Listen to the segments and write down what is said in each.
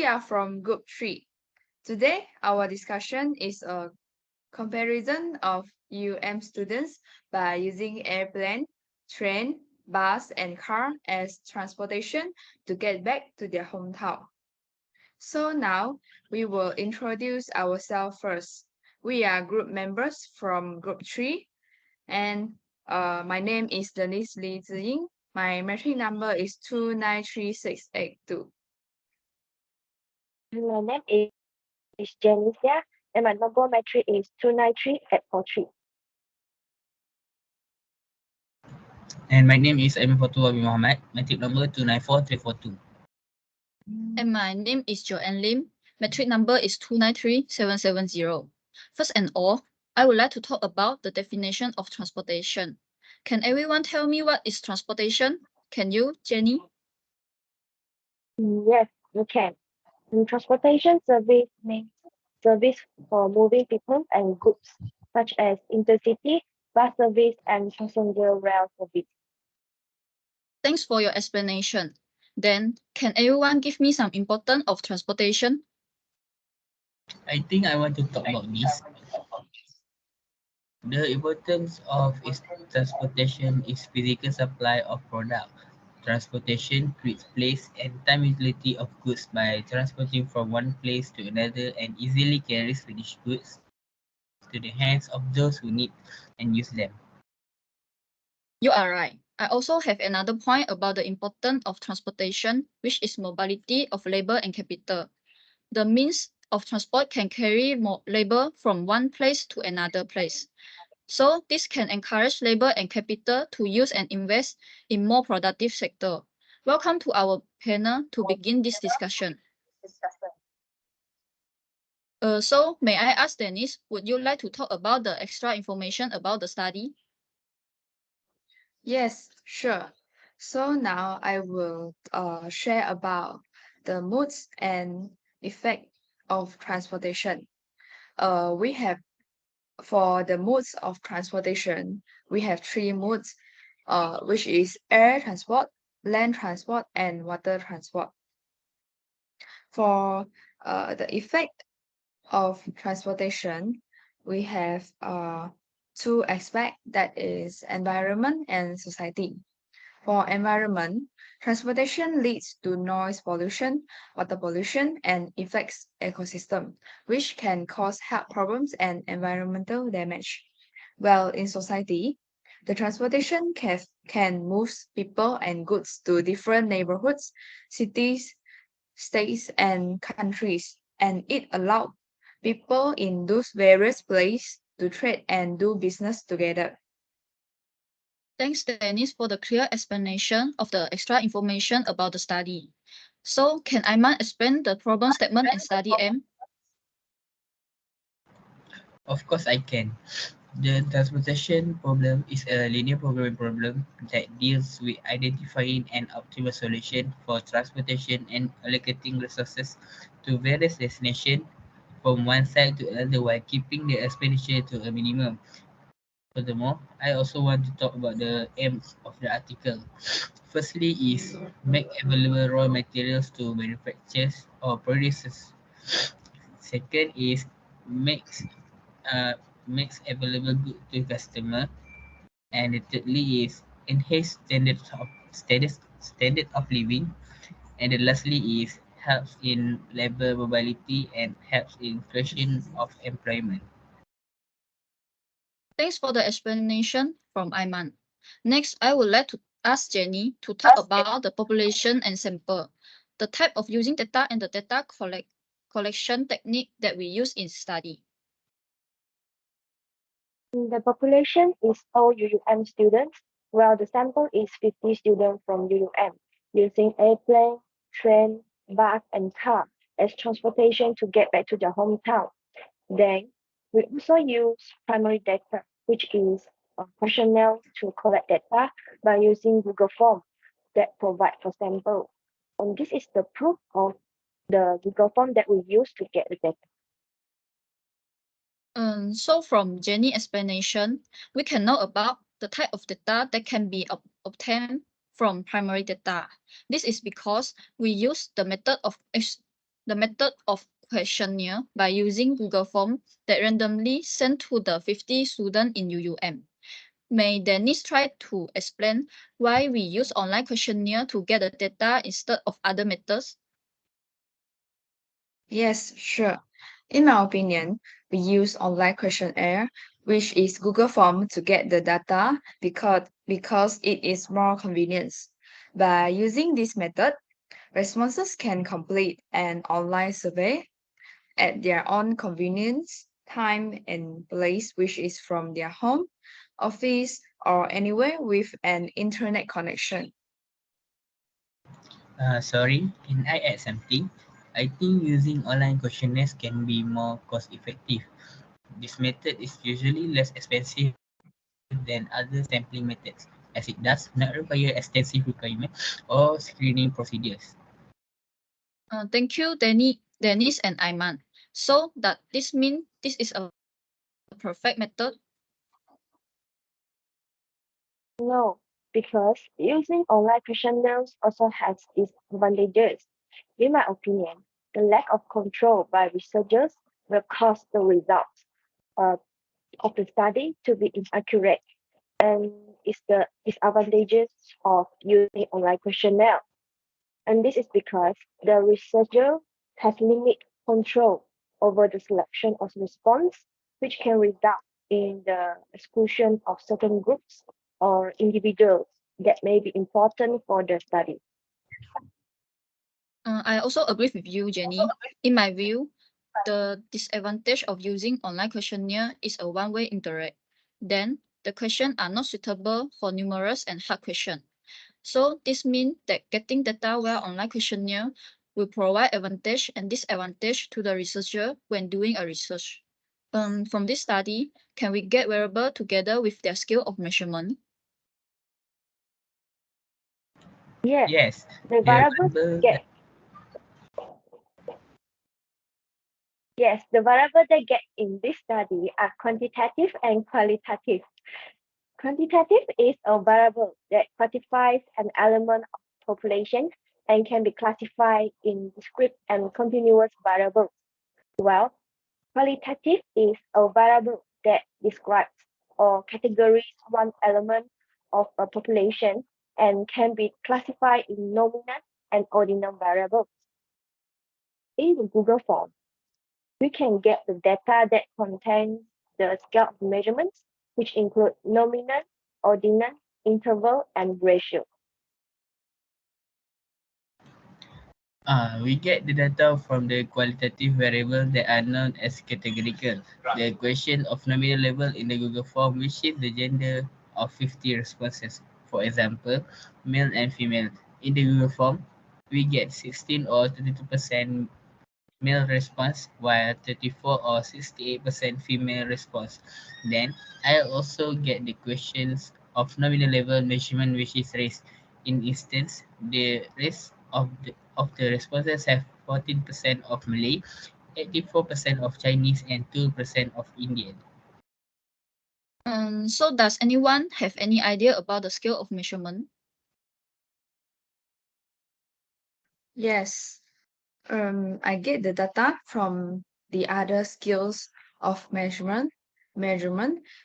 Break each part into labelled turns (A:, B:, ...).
A: We are from Group 3. Today, our discussion is a comparison of UM students by using airplane, train, bus, and car as transportation to get back to their hometown. So now, we will introduce ourselves first. We are group members from Group 3, and my name is Denise Li Ziying. My metric number is 293682.
B: My name is Janicia, and my number metric is 293-843.
C: And my name is Aiman Fatul Abi Muhammad, metric number 294342.
D: And my name is Joanne Lim. Metric number is 293-770. First and all, I would like to talk about the definition of transportation. Can everyone tell me what is transportation? Can you, Jenny?
B: Yes, you can. Transportation service means service for moving people and goods, such as intercity, bus service, and passenger rail service.
D: Thanks for your explanation. Then, can everyone give me some importance of transportation?
C: I think I want to talk about this. The importance of its transportation is physical supply of product. Transportation creates place and time utility of goods by transporting from one place to another and easily carries finished goods to the hands of those who need and use them.
D: You are right. I also have another point about the importance of transportation, which is mobility of labor and capital. The means of transport can carry more labor from one place to another place. So this can encourage labor and capital to use and invest in more productive sector. Welcome to our panel to begin this discussion. So may I ask Dennis, would you like to talk about the extra information about the study?
A: Yes, sure. So now I will share about the moods and effect of transportation. We have for the modes of transportation, we have three modes, which is air transport, land transport, and water transport. For the effect of transportation, we have two aspects, that is environment and society. For environment, transportation leads to noise pollution, water pollution, and affects ecosystem, which can cause health problems and environmental damage. Well, in society, the transportation can move people and goods to different neighborhoods, cities, states, and countries, and it allowed people in those various places to trade and do business together.
D: Thanks, Dennis, for the clear explanation of the extra information about the study. So can Aiman explain the problem statement in study M?
C: Of course I can. The transportation problem is a linear programming problem that deals with identifying an optimal solution for transportation and allocating resources to various destinations from one side to another while keeping the expenditure to a minimum. Furthermore, I also want to talk about the aims of the article. Firstly is make available raw materials to manufacturers or producers. Second is makes uh, makes available good to customer, and the thirdly is enhance standard of living, and the lastly is helps in labor mobility and helps in creation of employment.
D: Thanks for the explanation from Aiman. Next, I would like to ask Jenny to talk about the population and sample, the type of using data and the data collection technique that we use in study.
B: The population is all UUM students, while the sample is 50 students from UUM, using airplane, train, bus, and car as transportation to get back to their hometown. Then, we also use primary data, which is questionnaire to collect data by using Google Form that provide for sample. And this is the proof of the Google Form that we use to get the data.
D: So from Jenny's explanation, we can know about the type of data that can be obtained from primary data. This is because we use the method of the method of questionnaire by using Google Form that randomly sent to the 50 students in UUM. May Dennis try to explain why we use online questionnaire to get the data instead of other methods?
A: Yes, sure. In my opinion, we use online questionnaire, which is Google Form, to get the data because it is more convenient. By using this method, responses can complete an online survey at their own convenience, time, and place, which is from their home, office, or anywhere with an internet connection.
C: Sorry, can I add something? I think using online questionnaires can be more cost effective. This method is usually less expensive than other sampling methods, as it does not require extensive requirement or screening procedures.
D: Thank you, Dennis and Aiman. So that this mean this is a perfect method?
B: No, because using online questionnaires also has disadvantages. In my opinion, the lack of control by researchers will cause the results uh, of the study to be inaccurate, and is the disadvantages of using online questionnaire. And this is because the researcher has limited control over the selection of response, which can result in the exclusion of certain groups or individuals that may be important for the study.
D: I also agree with you, Jenny. In my view, the disadvantage of using online questionnaire is a one-way interact. Then the questions are not suitable for numerous and hard questions. So this means that getting data via online questionnaire will provide advantage and disadvantage to the researcher when doing a research. From this study, can we get variable together with their scale of measurement?
B: Yes,
C: Yes,
B: the
C: the
B: variables
C: variable
B: get yes, the variables that get in this study are quantitative and qualitative. Quantitative is a variable that quantifies an element of population and can be classified in discrete and continuous variables. Well, qualitative is a variable that describes or categorizes one element of a population and can be classified in nominal and ordinal variables. In the Google form, we can get the data that contains the scale of measurements, which include nominal, ordinal, interval, and ratio.
C: We get the data from the qualitative variables that are known as categorical. The question of nominal level in the Google form which is the gender of 50 responses. For example, male and female. In the Google form, we get 16 or 32% male response while 34 or 68% female response. Then I also get the questions of nominal level measurement which is race. In instance, the race of the responses have 14% of Malay, 84% of Chinese and 2% of Indian.
D: So does anyone have any idea about the scale of measurement?
A: Yes, I get the data from the other scales of measurement,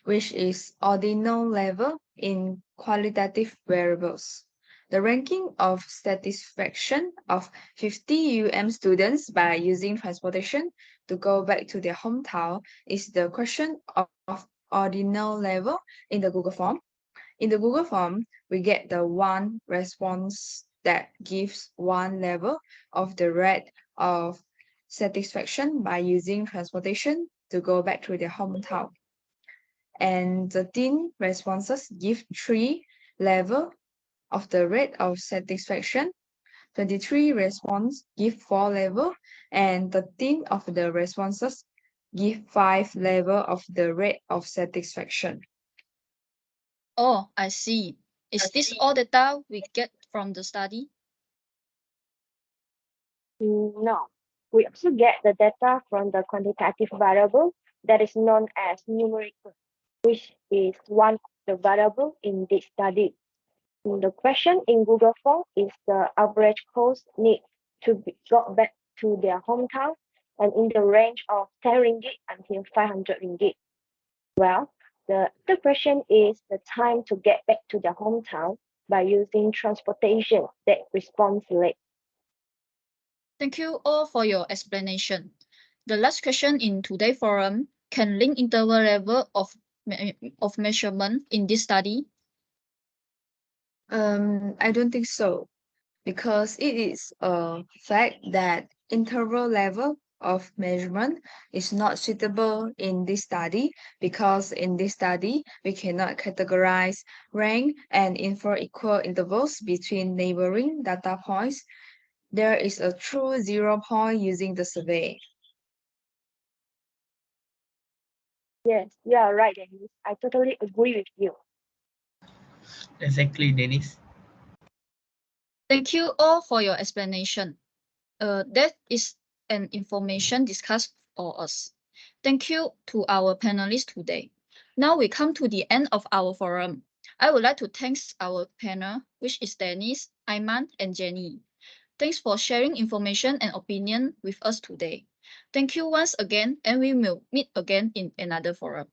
A: which is ordinal level in qualitative variables. The ranking of satisfaction of 50 UM students by using transportation to go back to their hometown is the question of ordinal level in the Google form. In the Google form, we get the one response that gives one level of the rate of satisfaction by using transportation to go back to their hometown. And the 13 responses give 3 level of the rate of satisfaction. 23 response give 4 level, and 13 of the responses give 5 level of the rate of satisfaction.
D: Oh, I see. Is this all data we get from the study?
B: No, we also get the data from the quantitative variable that is known as numerical, which is one of the variable in this study. The question in Google form is the average cost need to be got back to their hometown and in the range of 10 ringgit until 500 ringgit. Well, the question is the time to get back to their hometown by using transportation that responds late.
D: Thank you all for your explanation. The last question in today's forum, can link interval level of measurement in this study?
A: I don't think so, because it is a fact that interval level of measurement is not suitable in this study, because in this study we cannot categorize, rank, and infer equal intervals between neighboring data points. There is a true 0 point using the survey.
B: Yes, you are right, Dennis. I totally agree with you.
C: Exactly, Dennis.
D: Thank you all for your explanation. That is an information discussed for us. Thank you to our panelists today. Now we come to the end of our forum. I would like to thank our panel, which is Dennis, Aiman, and Jenny. Thanks for sharing information and opinion with us today. Thank you once again, and we will meet again in another forum.